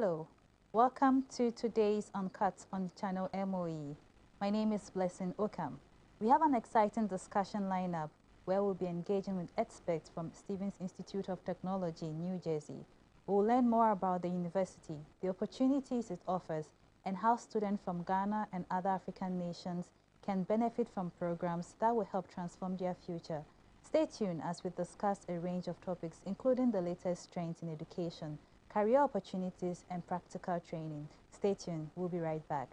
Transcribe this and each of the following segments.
Hello, welcome to today's Uncut on channel MOE. My name is Blessing Okam. We have an exciting discussion lineup where we'll be engaging with experts from Stevens Institute of Technology in New Jersey. We'll learn more about the university, the opportunities it offers, and how students from Ghana and other African nations can benefit from programs that will help transform their future. Stay tuned as we discuss a range of topics, including the latest trends in education, career opportunities, and practical training. Stay tuned. We'll be right back.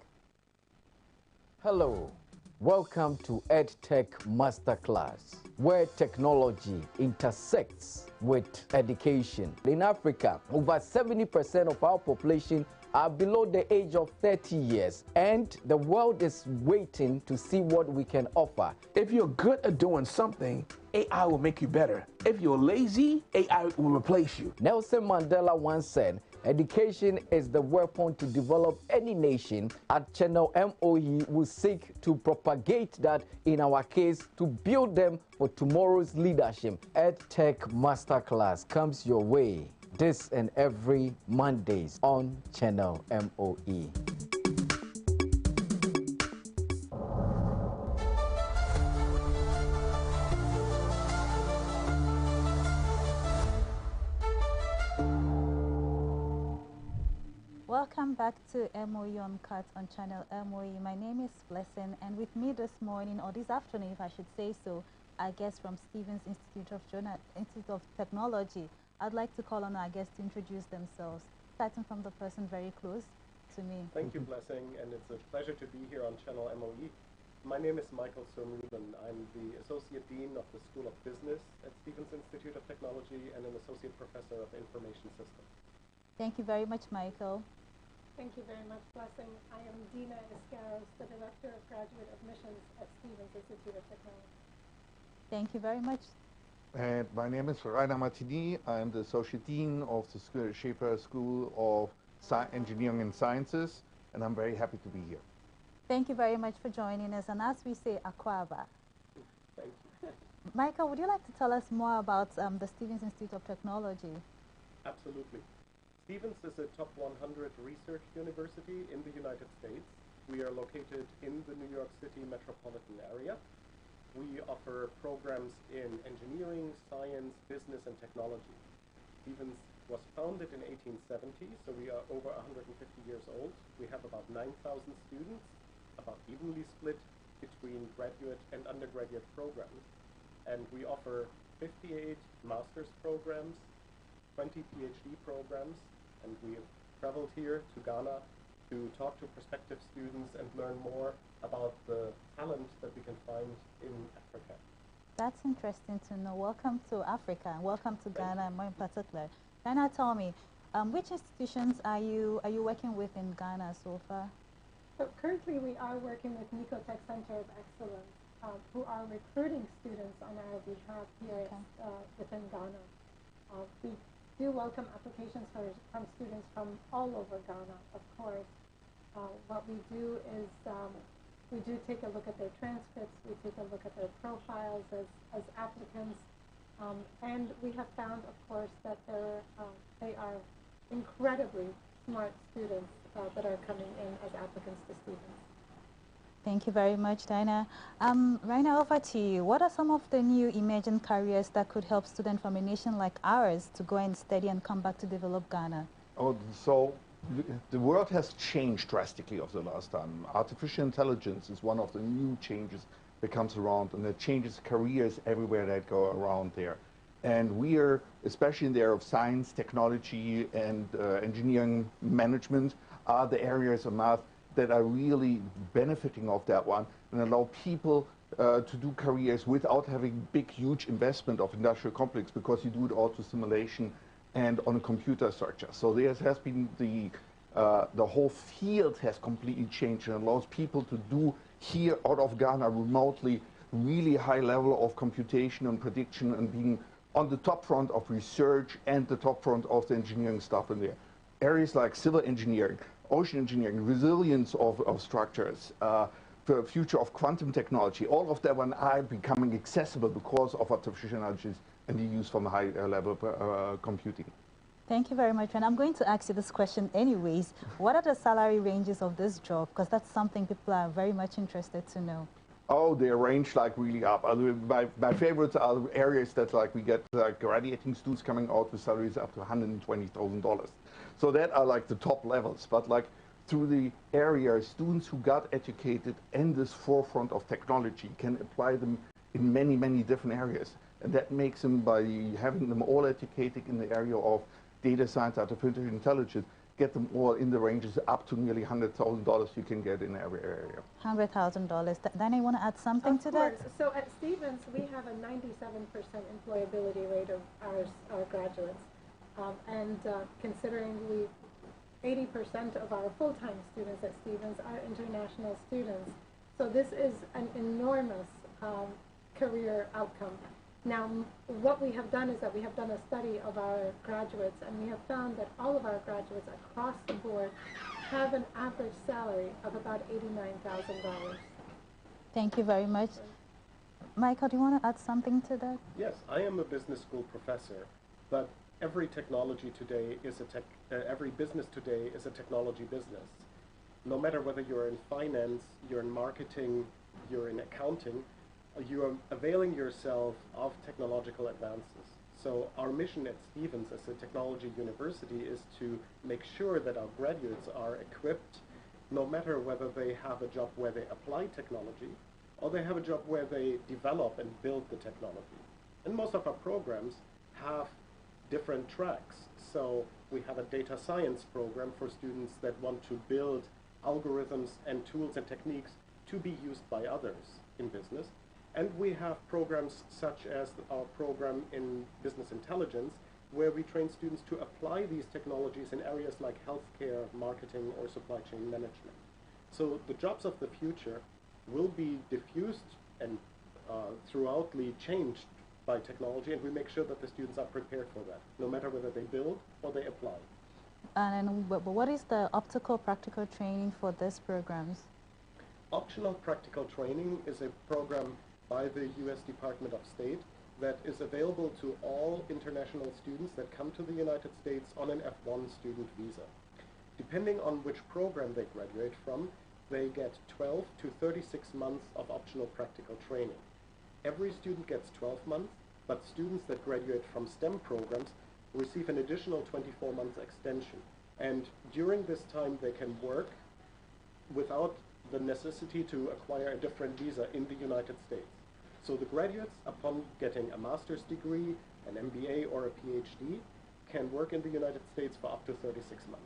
Hello. Welcome to EdTech Masterclass, where technology intersects with education. In Africa, over 70% of our population are below the age of 30 years, and the world is waiting to see what we can offer. If you're good at doing something, AI will make you better. If you're lazy, AI will replace you. Nelson Mandela once said, education is the weapon to develop any nation. At Channel MOE, we seek to propagate that, in our case, to build them for tomorrow's leadership. EdTech Masterclass comes your way this and every Mondays on Channel MOE. Welcome back to MOE Uncut on Channel MOE. My name is Blessing, and with me this morning, or this afternoon if I should say so, our guest from Stevens Institute of Technology. I'd like to call on our guests to introduce themselves, starting from the person very close to me. Thank you, Blessing, and it's a pleasure to be here on Channel MOE. My name is Michael Sohn-Ruben. I'm the Associate Dean of the School of Business at Stevens Institute of Technology and an Associate Professor of Information Systems. Thank you very much, Michael. Thank you very much, Blessing. I am Dina Iscaros, the Director of Graduate Admissions at Stevens Institute of Technology. Thank you very much. And my name is Rainer Martini. I'm the Associate Dean of the Schaefer School of Engineering and Sciences, and I'm very happy to be here. Thank you very much for joining us, and as we say, Akwaba. Thank you. Michael, would you like to tell us more about the Stevens Institute of Technology? Absolutely. Stevens is a top 100 research university in the United States. We are located in the New York City metropolitan area. We offer programs in engineering, science, business, and technology. Stevens was founded in 1870, so we are over 150 years old. We have about 9,000 students, about evenly split between graduate and undergraduate programs. And we offer 58 master's programs, 20 PhD programs, and we have traveled here to Ghana to talk to prospective students and learn more about the talent that we can find in Africa. That's interesting to know. Welcome to Africa, and welcome to Ghana, more in particular. Ghana, tell me, which institutions are you working with in Ghana so far? So currently we are working with Nico Tech Center of Excellence, who are recruiting students on our behalf here within Ghana. We do welcome applications from students from all over Ghana, of course. What we do is we do take a look at their transcripts, we take a look at their profiles as applicants, and we have found, of course, that they are incredibly smart students that are coming in as applicants to Stevens. Thank you very much, Dinah. Raina, over to you. What are some of the new emerging careers that could help students from a nation like ours to go and study and come back to develop Ghana? Oh, so the world has changed drastically over the last time. Artificial intelligence is one of the new changes that comes around, and it changes careers everywhere that go around there. And we are, especially in the area of science, technology, and engineering management, are the areas of math that are really benefiting of that one and allow people to do careers without having big, huge investment of industrial complex, because you do it all to simulation and on a computer structure. So there has been the whole field has completely changed and allows people to do here out of Ghana remotely really high level of computation and prediction and being on the top front of research and the top front of the engineering stuff in there. Areas like civil engineering, ocean engineering, resilience of structures, the future of quantum technology, all of that one are becoming accessible because of artificial intelligence and the use from high level computing. Thank you very much. And I'm going to ask you this question anyways. What are the salary ranges of this job? Because that's something people are very much interested to know. Oh, they range like really up. My favorites are areas that like we get graduating students coming out with salaries up to $120,000. So that are like the top levels. But like through the area, students who got educated in this forefront of technology can apply them in many, many different areas. And that makes them, by having them all educated in the area of data science, artificial intelligence, get them all in the ranges up to nearly $100,000 you can get in every area. $100,000. Then I want to add something to that. So at Stevens, we have a 97% employability rate of our graduates. Considering 80% of our full-time students at Stevens are international students. So this is an enormous career outcome. Now, what we have done is that we have done a study of our graduates, and we have found that all of our graduates across the board have an average salary of about $89,000. Thank you very much. Michael, do you want to add something to that? Yes, I am a business school professor, but every technology today is every business today is a technology business. No matter whether you're in finance, you're in marketing, you're in accounting, you are availing yourself of technological advances. So our mission at Stevens as a technology university is to make sure that our graduates are equipped, no matter whether they have a job where they apply technology or they have a job where they develop and build the technology. And most of our programs have different tracks. So we have a data science program for students that want to build algorithms and tools and techniques to be used by others in business. And we have programs such as our program in business intelligence, where we train students to apply these technologies in areas like healthcare, marketing, or supply chain management. So the jobs of the future will be diffused and throughoutly changed by technology, and we make sure that the students are prepared for that, no matter whether they build or they apply. And what is the optical practical training for these programs? Optional practical training is a program by the U.S. Department of State that is available to all international students that come to the United States on an F1 student visa. Depending on which program they graduate from, they get 12 to 36 months of optional practical training. Every student gets 12 months, but students that graduate from STEM programs receive an additional 24 months extension. And during this time, they can work without the necessity to acquire a different visa in the United States. So the graduates, upon getting a master's degree, an MBA, or a PhD, can work in the United States for up to 36 months.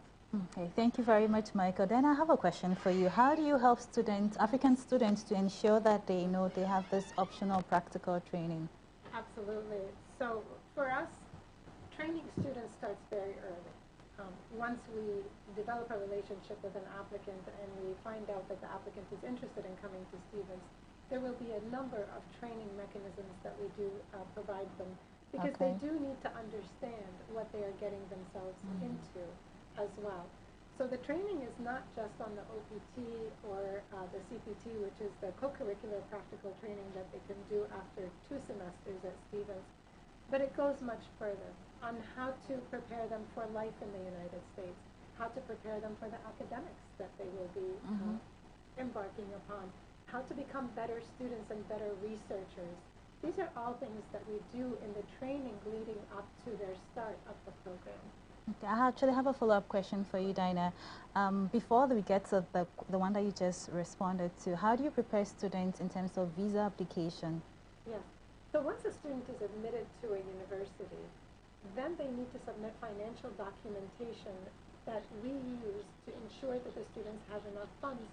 Okay, thank you very much, Michael. Then I have a question for you. How do you help students, African students, to ensure that they know they have this optional practical training? Absolutely. So for us, training students starts very early. Once we develop a relationship with an applicant and we find out that the applicant is interested in coming to Stevens, there will be a number of training mechanisms that we do provide them, because they do need to understand what they are getting themselves into as well. So the training is not just on the OPT or the CPT, which is the co-curricular practical training that they can do after 2 semesters at Stevens, but it goes much further on how to prepare them for life in the United States, how to prepare them for the academics that they will be embarking upon, how to become better students and better researchers. These are all things that we do in the training leading up to their start of the program. Okay, I actually have a follow-up question for you, Dinah. Before we get to the one that you just responded to, how do you prepare students in terms of visa application? Yes. So once a student is admitted to a university, then they need to submit financial documentation that we use to ensure that the students have enough funds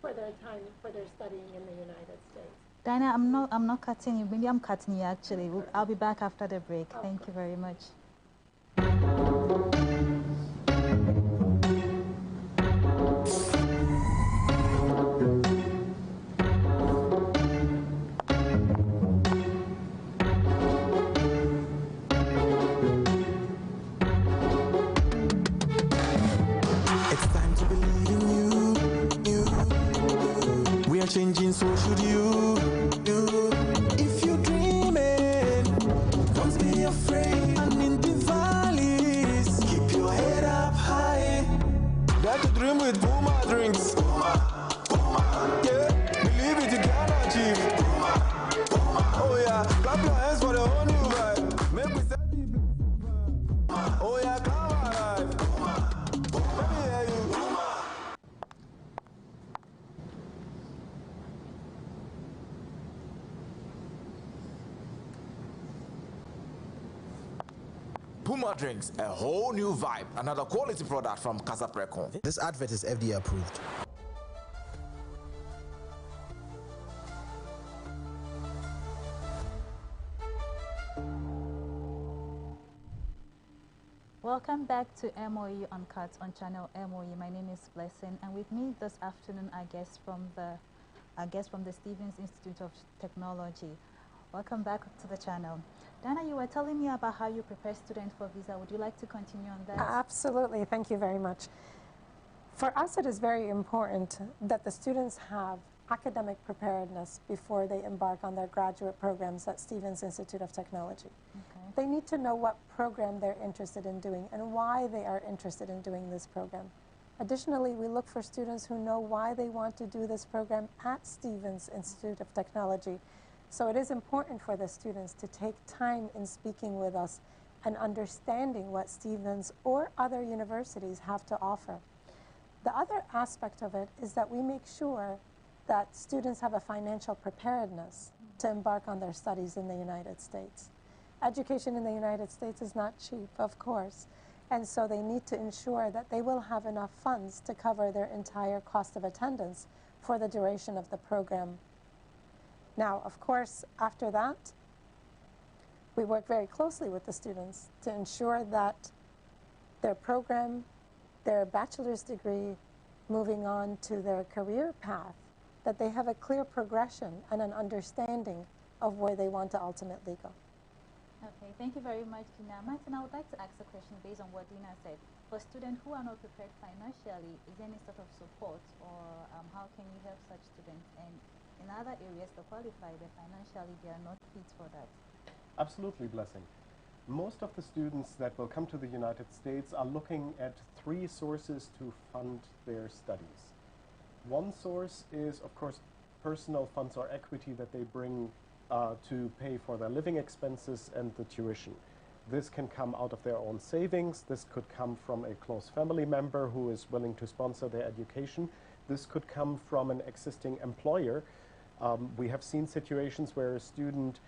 for their time, for their studying in the United States. Dinah, I'm not cutting you. Maybe I'm cutting you actually. I'll be back after the break. Thank you very much. Changing, so should you. If you're dreaming, don't be afraid. And in the valleys, Puma drinks, a whole new vibe. Another quality product from Casa Precon. This advert is FDA approved. Welcome back to MOE Uncut on channel MOE. My name is Blessing, and with me this afternoon, our guest from the Stevens Institute of Technology. Welcome back to the channel. Dana, you were telling me about how you prepare students for visa. Would you like to continue on that? Absolutely. Thank you very much. For us, it is very important that the students have academic preparedness before they embark on their graduate programs at Stevens Institute of Technology. Okay. They need to know what program they're interested in doing and why they are interested in doing this program. Additionally, we look for students who know why they want to do this program at Stevens Institute of Technology. So it is important for the students to take time in speaking with us and understanding what Stevens or other universities have to offer. The other aspect of it is that we make sure that students have a financial preparedness to embark on their studies in the United States. Education in the United States is not cheap, of course, and so they need to ensure that they will have enough funds to cover their entire cost of attendance for the duration of the program. Now, of course, after that, we work very closely with the students to ensure that their program, their bachelor's degree, moving on to their career path, that they have a clear progression and an understanding of where they want to ultimately go. Okay, thank you very much, Dina. Martin, I would like to ask a question based on what Dina said. For students who are not prepared financially, is there any sort of support, or how can you help such students? And in other areas, to qualify, but financially they are not fit for that. Absolutely, Blessing. Most of the students that will come to the United States are looking at three sources to fund their studies. One source is, of course, personal funds or equity that they bring to pay for their living expenses and the tuition. This can come out of their own savings. This could come from a close family member who is willing to sponsor their education. This could come from an existing employer. We have seen situations where a student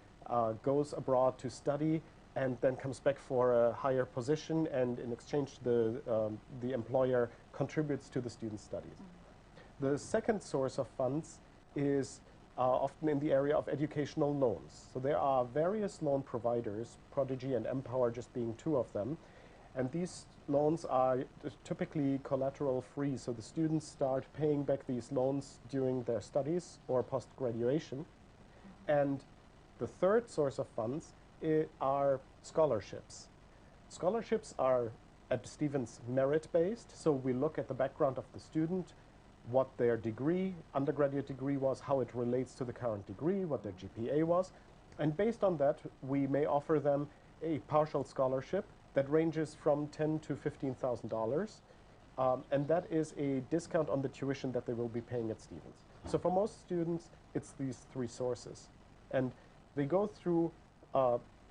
goes abroad to study and then comes back for a higher position, and in exchange the employer contributes to the student's studies. The second source of funds is often in the area of educational loans. So there are various loan providers, Prodigy and Empower just being two of them, and these loans are typically collateral free, so the students start paying back these loans during their studies or post-graduation. And the third source of funds are scholarships. Scholarships are at Stevens merit-based, so we look at the background of the student, what their degree, undergraduate degree was, how it relates to the current degree, what their GPA was, and based on that, we may offer them a partial scholarship that ranges from $10,000 to $15,000, and that is a discount on the tuition that they will be paying at Stevens. So for most students, it's these three sources, and they go through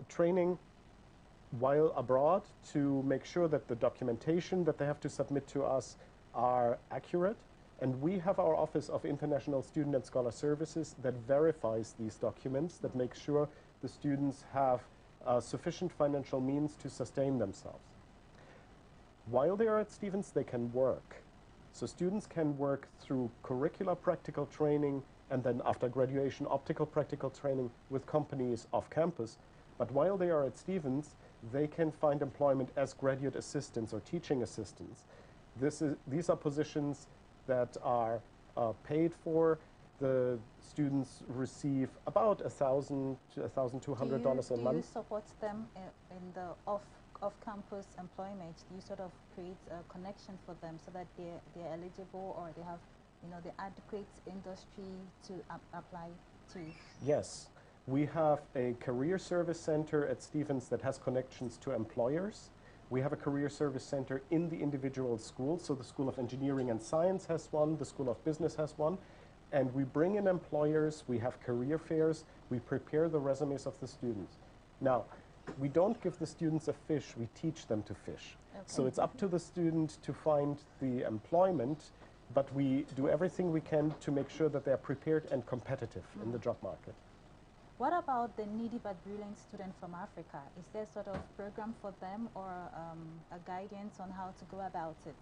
training while abroad to make sure that the documentation that they have to submit to us are accurate. And we have our Office of International Student and Scholar Services that verifies these documents, that makes sure the students have sufficient financial means to sustain themselves. While they are at Stevens, they can work. So students can work through curricular practical training, and then after graduation, optical practical training with companies off campus. But while they are at Stevens, they can find employment as graduate assistants or teaching assistants. These are positions that are paid for. The students receive about $1,000 to $1,200 a month. Do you support them in the off-campus employment? Do you sort of create a connection for them so that they're eligible, or they have, the adequate industry to apply to? Yes. We have a career service center at Stevens that has connections to employers. We have a career service center in the individual schools. So the School of Engineering and Science has one, the School of Business has one. And we bring in employers, we have career fairs, we prepare the resumes of the students. Now, we don't give the students a fish, we teach them to fish. Okay. So it's up to the student to find the employment, but we do everything we can to make sure that they're prepared and competitive in the job market. What about the needy but brilliant student from Africa? Is there sort of program for them or a guidance on how to go about it?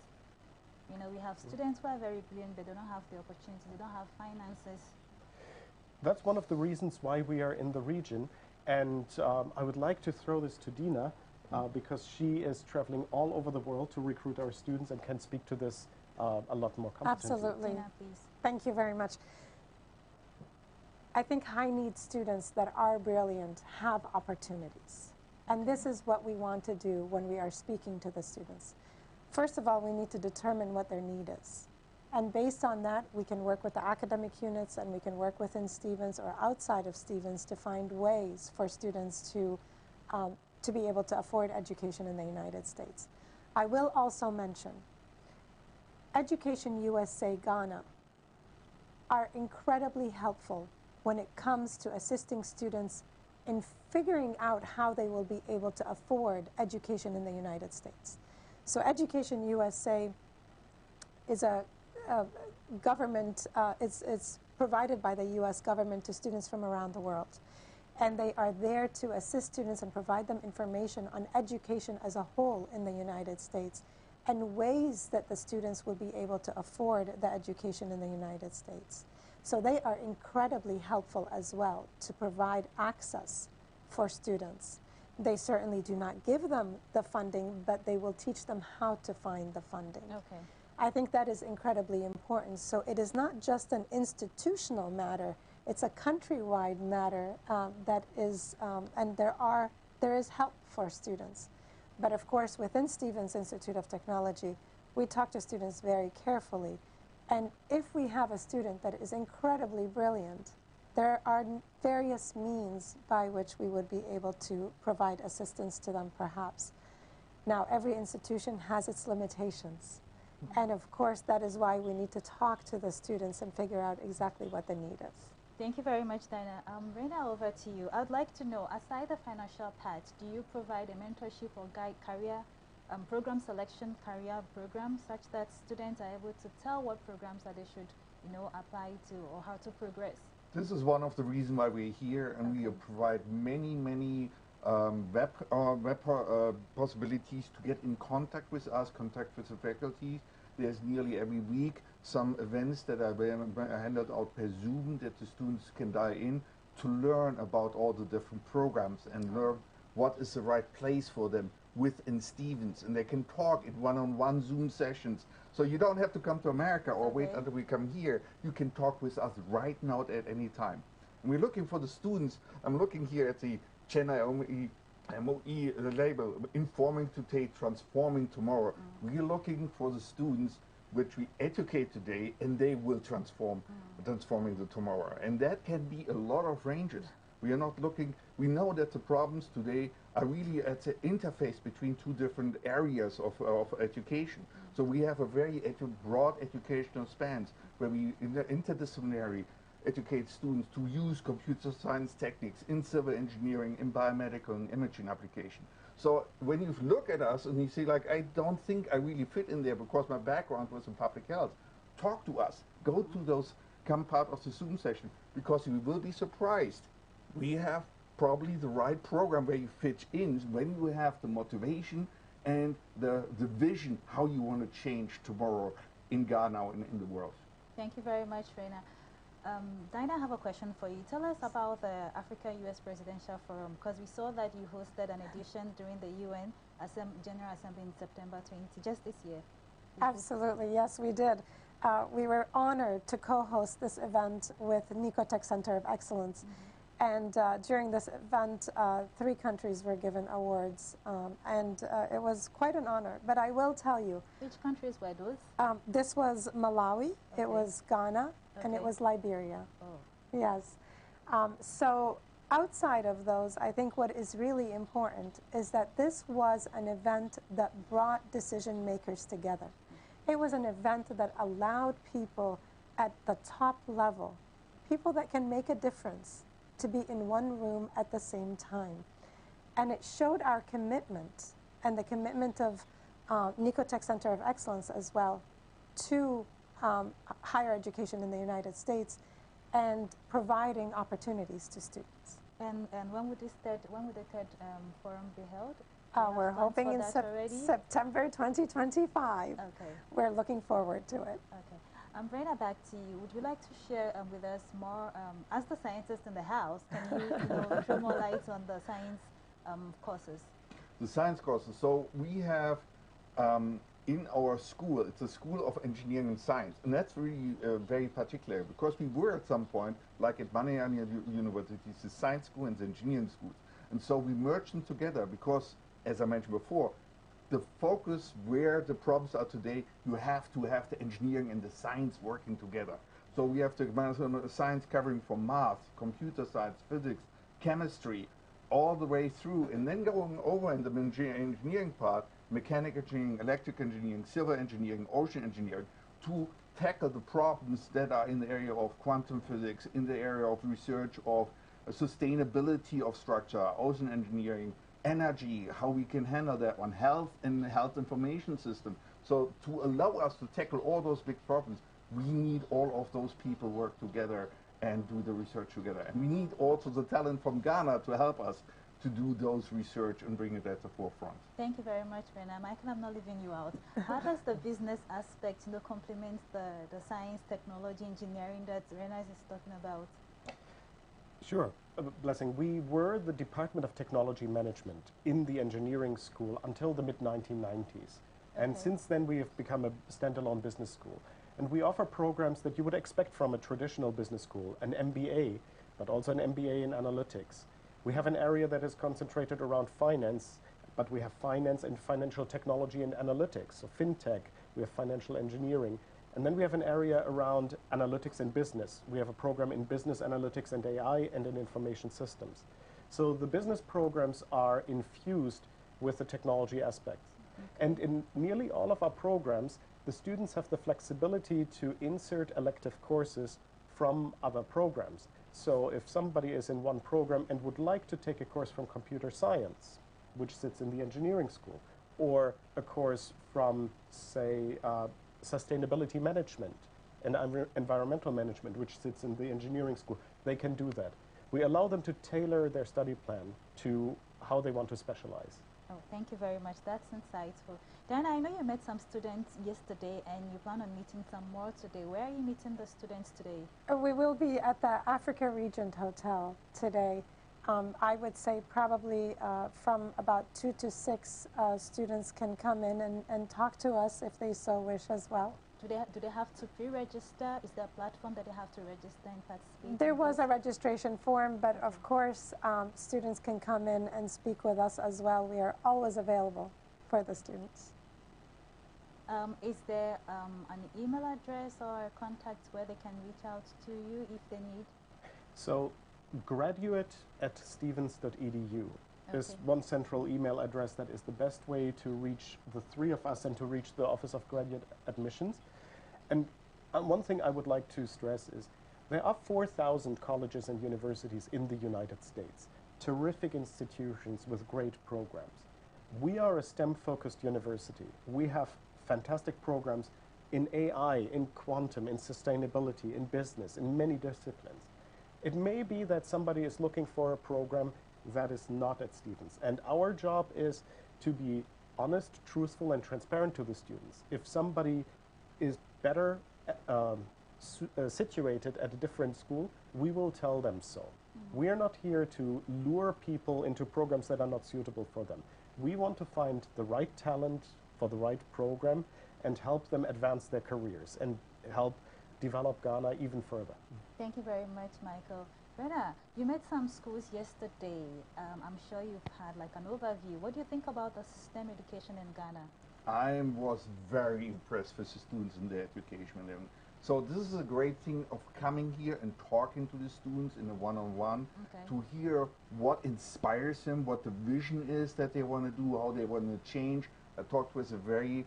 You know, we have students who are very brilliant, but they don't have the opportunity, they don't have finances. That's one of the reasons why we are in the region. And I would like to throw this to Dina because she is traveling all over the world to recruit our students and can speak to this a lot more competently. Absolutely. Dina, please. Thank you very much. I think high-need students that are brilliant have opportunities. And this is what we want to do when we are speaking to the students. First of all, we need to determine what their need is. And based on that, we can work with the academic units and we can work within Stevens or outside of Stevens to find ways for students to be able to afford education in the United States. I will also mention, Education USA Ghana are incredibly helpful when it comes to assisting students in figuring out how they will be able to afford education in the United States. So Education USA is a government, it's provided by the US government to students from around the world. And they are there to assist students and provide them information on education as a whole in the United States and ways that the students will be able to afford the education in the United States. So they are incredibly helpful as well to provide access for students. They certainly do not give them the funding, but they will teach them how to find the funding. Okay. I think that is incredibly important. So it is not just an institutional matter, it's a countrywide matter that is, and there is help for students. But of course, within Stevens Institute of Technology, we talk to students very carefully. And if we have a student that is incredibly brilliant, there are various means by which we would be able to provide assistance to them, perhaps. Now, every institution has its limitations. And of course, that is why we need to talk to the students and figure out exactly what the need is. Thank you very much, Dina. Reina, over to you. I'd like to know, aside the financial part, do you provide a mentorship or guide career program selection, career programs, such that students are able to tell what programs that they should, you know, apply to or how to progress? This is one of the reasons why we're here, and we provide many web possibilities to get in contact with us, contact with the faculty. There's nearly every week some events that are handed out per Zoom that the students can dial in to learn about all the different programs and learn what is the right place for them within Stevens. And they can talk in one-on-one Zoom sessions. So you don't have to come to America or wait until we come here. You can talk with us right now at any time. And we're looking for the students. I'm looking here at the Chennai MOE label, informing today, transforming tomorrow. We're looking for the students which we educate today, and they will transforming the tomorrow. And that can be a lot of ranges. We are not looking, we know that the problems today are really at the interface between two different areas of education. So we have a very broad educational spans where we interdisciplinary educate students to use computer science techniques in civil engineering, in biomedical and imaging application. So when you look at us and you see, like, I don't think I really fit in there because my background was in public health, talk to us. Go to those, come part of the Zoom session, because you will be surprised. We have probably the right program where you fit in when you have the motivation and the vision how you want to change tomorrow in Ghana and in the world. Thank you very much, Reina. Dinah, I have a question for you. Tell us about the Africa-US Presidential Forum, because we saw that you hosted an edition during the UN General Assembly in September 20, just this year. Absolutely, yes, we did. We were honored to co-host this event with Nicotech Center of Excellence. And during this event, 3 countries were given awards, and it was quite an honor. But I will tell you. Which countries were those? This was Malawi, it was Ghana, and it was Liberia. Oh. Yes. So outside of those, I think what is really important is that this was an event that brought decision makers together. It was an event that allowed people at the top level, people that can make a difference, to be in one room at the same time. And it showed our commitment and the commitment of Nicotech Center of Excellence as well to higher education in the United States and providing opportunities to students. And when would the third forum be held? We're hoping in September 2025. Okay. We're looking forward to it. Okay. Brenda, back to you. Would you like to share with us more, as the scientist in the house, can you, throw more light on the science courses? The science courses. So we have in our school, it's a school of engineering and science, and that's really very particular because we were at some point, like at Manayani University, the science school and the engineering school. And so we merged them together because, as I mentioned before, the focus where the problems are today, you have to have the engineering and the science working together. So we have the science covering from math, computer science, physics, chemistry, all the way through, and then going over in the engineering part, mechanical engineering, electric engineering, civil engineering, ocean engineering, to tackle the problems that are in the area of quantum physics, in the area of research of sustainability of structure, ocean engineering, energy, how we can handle that one, health and health information system. So to allow us to tackle all those big problems, we need all of those people work together and do the research together. And we need also the talent from Ghana to help us to do those research and bring it at the forefront. Thank you very much, Rena. Michael, I'm not leaving you out. How does the business aspect complement the science, technology, engineering that Rena is talking about? Sure. Blessing, we were the Department of Technology Management in the engineering school until the mid-1990s. And since then, we have become a standalone business school. And we offer programs that you would expect from a traditional business school, an MBA, but also an MBA in analytics. We have an area that is concentrated around finance, but we have finance and financial technology and analytics, so fintech, we have financial engineering. And then we have an area around analytics and business. We have a program in business analytics and AI and in information systems. So the business programs are infused with the technology aspects. And in nearly all of our programs, the students have the flexibility to insert elective courses from other programs. So if somebody is in one program and would like to take a course from computer science, which sits in the engineering school, or a course from, say, sustainability management and environmental management, which sits in the engineering school, they can do that. We allow them to tailor their study plan to how they want to specialize. Oh, thank you very much. That's insightful. Diana, I know you met some students yesterday and you plan on meeting some more today. Where are you meeting the students today? We will be at the Africa Regent Hotel today. I would say probably from about 2 to 6 students can come in and talk to us if they so wish as well. Do they have to pre-register? Is there a platform that they have to register and participate? There was a registration form, but of course students can come in and speak with us as well. We are always available for the students. Is there an email address or contact where they can reach out to you if they need? So graduate@stevens.edu is one central email address that is the best way to reach the three of us and to reach the Office of Graduate Admissions. And one thing I would like to stress is there are 4,000 colleges and universities in the United States, terrific institutions with great programs. We are a STEM-focused university. We have fantastic programs in AI, in quantum, in sustainability, in business, in many disciplines. It may be that somebody is looking for a program that is not at Stevens. And our job is to be honest, truthful, and transparent to the students. If somebody is better situated at a different school, we will tell them so. We are not here to lure people into programs that are not suitable for them. We want to find the right talent for the right program and help them advance their careers and help develop Ghana even further. Thank you very much, Michael. Rena, you met some schools yesterday. I'm sure you've had like an overview. What do you think about the STEM education in Ghana? I was very impressed with the students in their education. And so this is a great thing of coming here and talking to the students in a one-on-one to hear what inspires them, what the vision is that they want to do, how they want to change. I talked with a very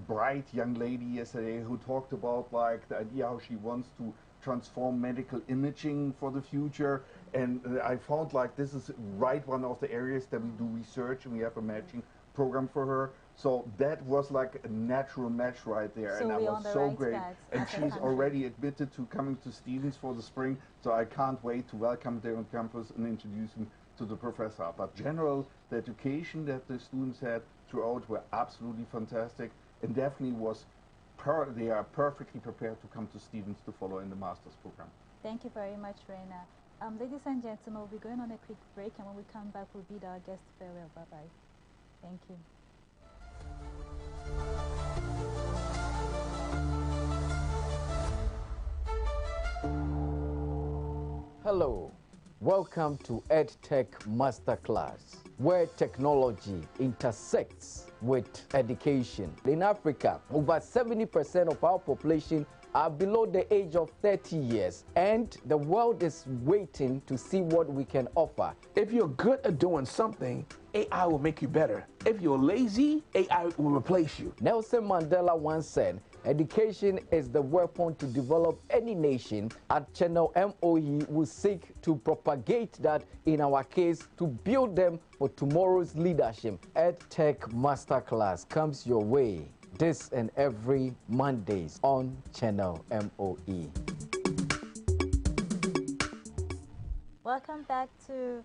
bright young lady yesterday who talked about like the idea how she wants to transform medical imaging for the future, and I found like this is right one of the areas that we do research and we have a matching program for her. So that was like a natural match right there, So and I we're was on the so right great. path And as a she's country. already admitted to coming to Stevens for the spring, so I can't wait to welcome them on campus and introduce them to the professor. But general, the education that the students had throughout were absolutely fantastic, and definitely was they are perfectly prepared to come to Stevens to follow in the master's program. Thank you very much, Reina. Ladies and gentlemen, we'll be going on a quick break, and when we come back, we'll bid our guest farewell. Bye-bye. Thank you. Hello, welcome to EdTech Masterclass, where technology intersects with education. In Africa, over 70% of our population are below the age of 30 years, and the world is waiting to see what we can offer. If you're good at doing something, AI will make you better. If you're lazy, AI will replace you. Nelson Mandela once said, education is the weapon to develop any nation. At Channel MOE, we seek to propagate that in our case to build them for tomorrow's leadership. EdTech Masterclass comes your way this and every Mondays on Channel MOE. Welcome back to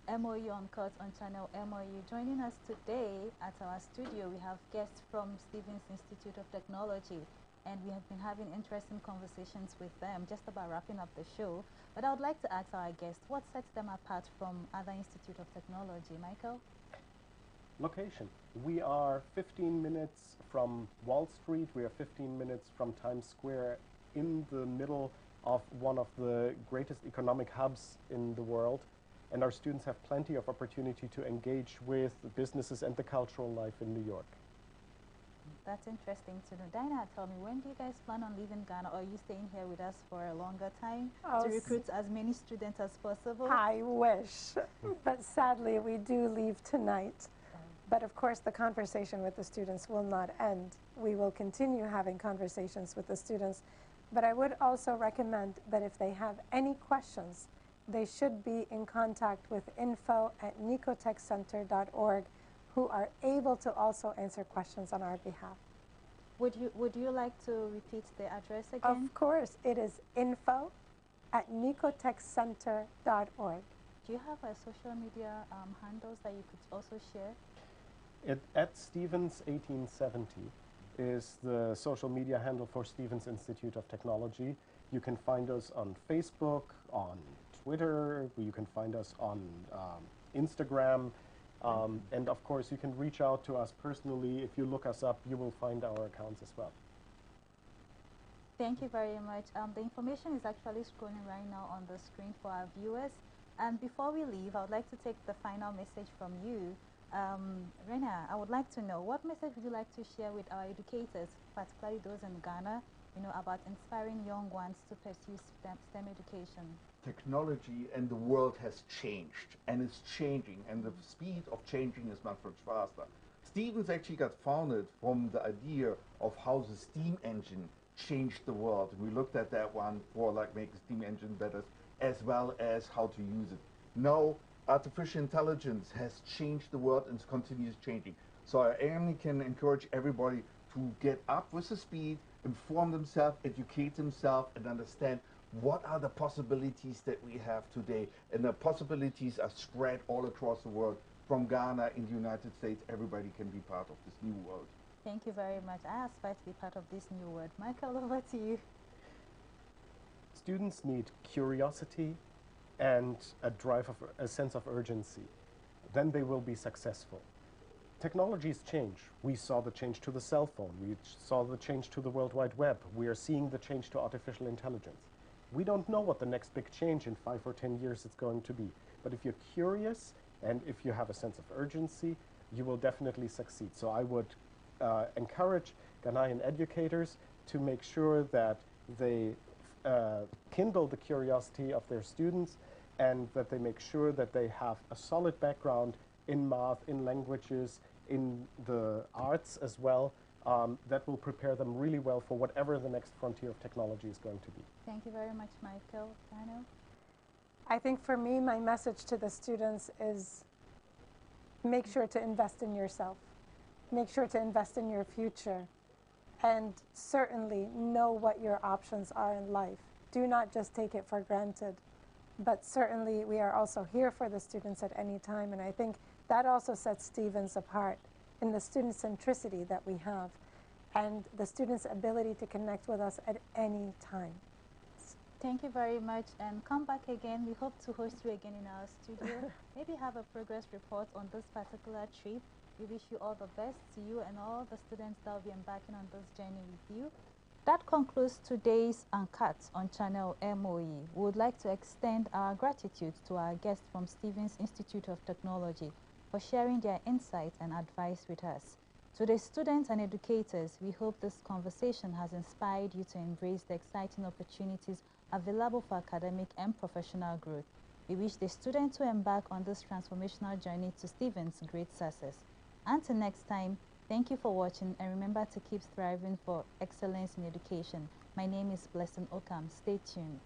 MOU Uncut on Channel MOU. Joining us today at our studio, we have guests from Stevens Institute of Technology, and we have been having interesting conversations with them, just about wrapping up the show. But I would like to ask our guests, what sets them apart from other Institute of Technology? Michael? Location. We are 15 minutes from Wall Street. We are 15 minutes from Times Square, in the middle of one of the greatest economic hubs in the world. And our students have plenty of opportunity to engage with businesses and the cultural life in New York. That's interesting to know. Dinah, tell me, when do you guys plan on leaving Ghana, or are you staying here with us for a longer time to recruit as many students as possible? I wish, but sadly we do leave tonight. But of course the conversation with the students will not end. We will continue having conversations with the students, but I would also recommend that if they have any questions, they should be in contact with info@nicotechcenter.org, who are able to also answer questions on our behalf. Would you like to repeat the address again? Of course, it is info@nicotechcenter.org. Do you have a social media handles that you could also share? At Stevens 1870 is the social media handle for Stevens Institute of Technology. You can find us on Facebook, on Twitter, you can find us on Instagram, and of course you can reach out to us personally. If you look us up, you will find our accounts as well. Thank you very much. The information is actually scrolling right now on the screen for our viewers. And before we leave, I would like to take the final message from you. Rena, I would like to know, what message would you like to share with our educators, particularly those in Ghana, about inspiring young ones to pursue STEM education? Technology and the world has changed, and it's changing, and the speed of changing is much faster. Stevens actually got founded from the idea of how the steam engine changed the world. We looked at that one for like making steam engine better, as well as how to use it. Now, artificial intelligence has changed the world and continues changing. So I only can encourage everybody to get up with the speed, inform themselves, educate themselves, and understand what are the possibilities that we have today. And the possibilities are spread all across the world. From Ghana in the United States, everybody can be part of this new world. Thank you very much. I aspire to be part of this new world. Michael, over to you. Students need curiosity and a sense of urgency. Then they will be successful. Technologies change. We saw the change to the cell phone. We saw the change to the World Wide Web. We are seeing the change to artificial intelligence. We don't know what the next big change in 5 or 10 years is going to be. But if you're curious and if you have a sense of urgency, you will definitely succeed. So I would encourage Ghanaian educators to make sure that they kindle the curiosity of their students, and that they make sure that they have a solid background in math, in languages, in the arts as well, that will prepare them really well for whatever the next frontier of technology is going to be. Thank you very much, Michael. Daniel? I think for me, my message to the students is make sure to invest in yourself. make sure to invest in your future, and certainly know what your options are in life. Do not just take it for granted. But certainly we are also here for the students at any time, and I think that also sets Stevens apart in the student centricity that we have and the students' ability to connect with us at any time. Thank you very much, and come back again. We hope to host you again in our studio. Maybe have a progress report on this particular trip. We wish you all the best to you and all the students that will be embarking on this journey with you. That concludes today's Uncut on Channel MOE. We would like to extend our gratitude to our guests from Stevens Institute of Technology for sharing their insights and advice with us. To the students and educators, we hope this conversation has inspired you to embrace the exciting opportunities available for academic and professional growth. We wish the students who embark on this transformational journey to Stevens great success. Until next time, thank you for watching, and remember to keep striving for excellence in education. My name is Blessing Okam. Stay tuned.